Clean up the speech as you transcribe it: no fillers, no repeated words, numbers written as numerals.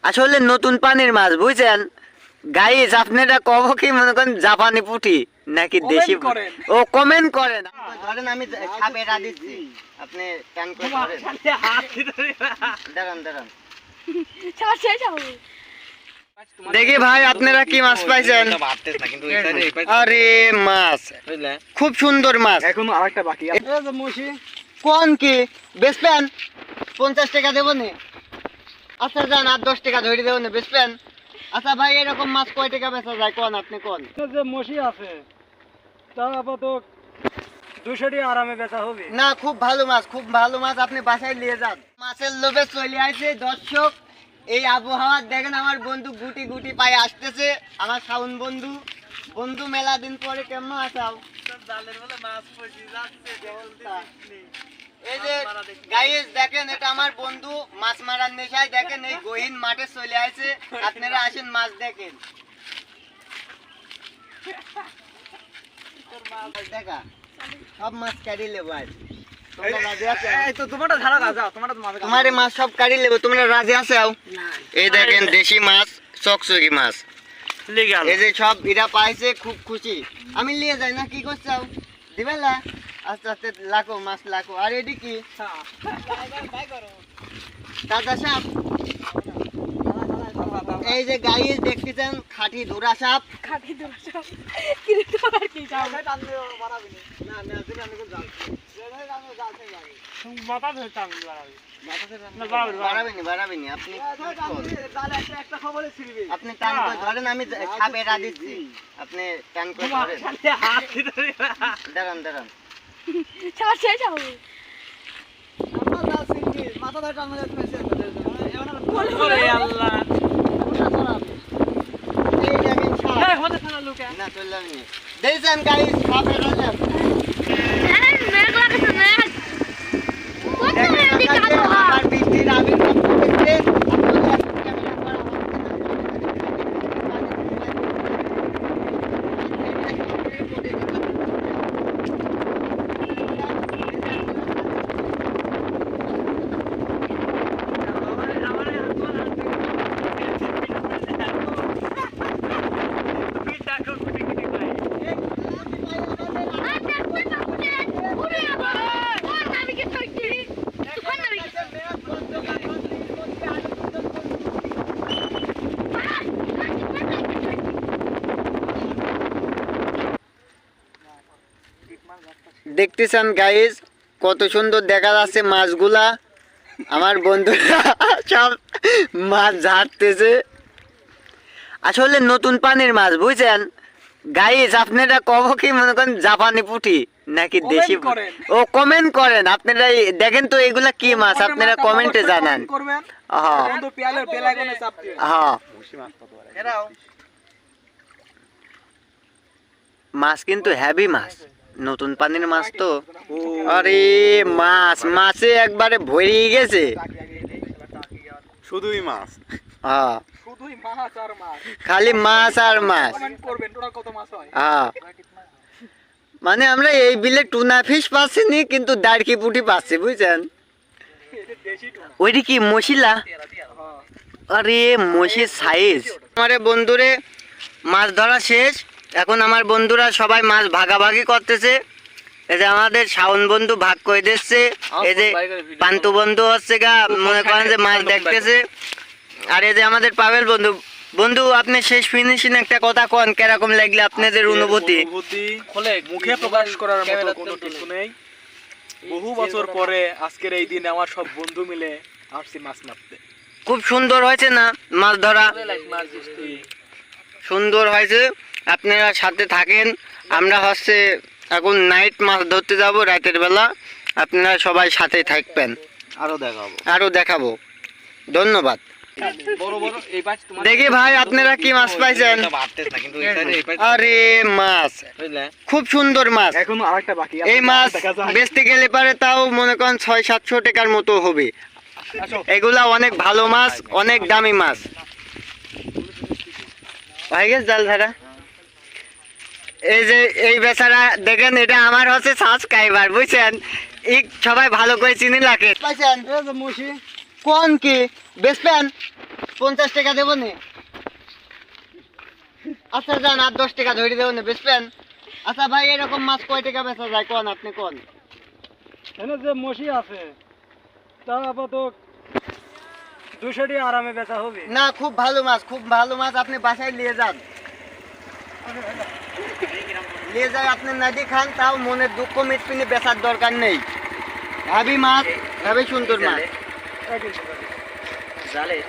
আসলে নতুন পানির মাছ বুঝছেন গাইস, আপনারা কব কি মনে করেন জাপানি পুঁটি নাকি দেশি ও কমেন্ট করেন। ধরেন আমি খাবে দিচ্ছি, আপনি টান করে ধরেন। দাঁড়ান দাঁড়ান দেখি ভাই আপনারা কি মাছ পাইছেন। আরে মাছ খুব সুন্দর মাছ, এখনো আরেকটা বাকি আছে। কোন কি বেচবেন? 50 টাকা দেবো নি? আচ্ছা যান, আর 10 টাকা ধরে দেবো না, বেচবেন? আচ্ছা ভাই এরকম মাছ কয় টাকা বেচা যায় কোন আপনি কোন? যে মশি আছে তা আপাতত 200 টাকা আরামে বেচা হবে না, খুব ভালো মাছ, খুব ভালো মাছ, আপনি বাসায় নিয়ে যান। মাছের লোভে চলে আসে দর্শক, এই আবহাওয়া দেখেন আমার বন্ধু গুটি গুটি পায়ে আসতেছে, আমার শাওন বন্ধু। বন্ধু মেলা দিন পরে কেমন আসাও? এই যে গাইস দেখেন, এটা আমার বন্ধু মাছ মারার নেশায় দেখেন এই গহীন মাঠে চলে আসে। আপনারা আসেন মাছ দেখেন। দেখা সব মাছ কাটি লেবো আজ। তোমার মাছ সব কাটি লেবো, তোমরা রাজি আছো? এই দেখেন দেশি মাছ, চকচকি মাছ, এই যে সব এরা পাইছে, খুব খুশি। আমি নিয়ে যাই না, কি করছো দিবে না? আস্তে আস্তে লাখো মাছ লাখো। আর এটি কি দাদা সাপ? এই যে গাইস দেখতেছেন খাঁটি ধুরা সাপ। আপনি টান করে ধরেন, আমি সাপ এটা দিচ্ছি, আপনি টান করে ধরেন। দাঁড়ান দাঁড়ান দেখছেন গাইস সাপ এটা দেন। আমার বৃষ্টির আবির্ভাব ঘটেছে। দেখতেছেন গাইস কত সুন্দর দেখা যাচ্ছে মাছগুলা। আমার বন্ধুরা সব মাছ ঝাড়তেছে। আসলে নতুন পানির মাছ বুঝছেন গাইস, আপনারা কব কি মনে করেন জাপানি পুঁটি নাকি দেশি? ও কমেন্ট করেন আপনারা, দেখেন তো এগুলা কি মাছ, আপনারা কমেন্টে জানান। হ্যাঁ মাছ কিন্তু হেভি মাছ, নতুন পানির মাছ তো। আরে মাছ মাছে একবারে ভরে গেছে, শুধুই মাছ। হ্যাঁ খালি মাছ আর মাছ। হ্যাঁ মানে আমরা এই বিলে টুনা ফিশ পাচ্ছি নি, কিন্তু দাঁড়কি পুঁটি পাচ্ছি বুঝছেন। ওইটি কি মশিলা? আরে মশির সাইজ। আমার বন্ধুরে মাছ ধরা শেষ, এখন আমার বন্ধুরা সবাই মাছ ভাগাভাগি করতেছে। এই যে আমাদের শাওন বন্ধু ভাগ করে দিচ্ছে, এই যে পান্তু বন্ধু হচ্ছে গা মনে করেন যে মাছ দেখতেছে। আর এই যে আমাদের পাবেল বন্ধু। বন্ধু আপনি শেষ ফিনিশিং একটা কথা কোন, কিরকম লাগলে আপনাদের অনুভূতি? মুখে প্রকাশ করার মতো কোনো কিছু নেই। বহু বছর পরে আজকের এই দিনে আমার সব বন্ধু মিলে আসছি মাছ মারতে। খুব সুন্দর হয়েছে না মাছ ধরা? সুন্দর হয়েছে, আপনারা সাথে থাকেন। আমরা হচ্ছে এখন নাইট মাছ ধরতে যাব রাতের বেলা, আপনারা সবাই সাথে থাকবেন, আরো দেখাবো। ধন্যবাদ। দেখি ভাই আপনারা কি মাছ পাইছেন। আরে মাছ খুব সুন্দর মাছ, এখনো আরেকটা বাকি আছে। এই মাছ বেচতে গেলে পারে তাও মনে করেন 600-700 টাকার মতো হবে। এগুলা অনেক ভালো মাছ, অনেক দামি মাছ। হয়ে গেছে জাল ধারা। এই যে এই বেচারা দেখেন, এটা আমার হচ্ছে সাবস্ক্রাইবার বুঝছেন, সবাই ভালো করে চিনি লাগে। পাইছেন কোন কি বেচবেন? 50 টাকা দেবো নি? আচ্ছা যান, আর 10 টাকা ধরে দেবো নি, বুঝবেন? আচ্ছা ভাই, এরকম মাছ কয় টাকা বেচা যায় কোন, আপনি কোন? এখানে যে মশি আছে তা আপাতত 200 টাকা আরামে বেচা হবে। না, খুব ভালো মাছ, খুব ভালো মাছ, আপনি বাসায় নিয়ে যান। নিয়ে যাই আপনি নাদি খান, তাও মনের দুঃখ মিটপিনি বেচার দরকার নেই। ভাবি মাছ, ভাবি সুন্দর মাছ। জালে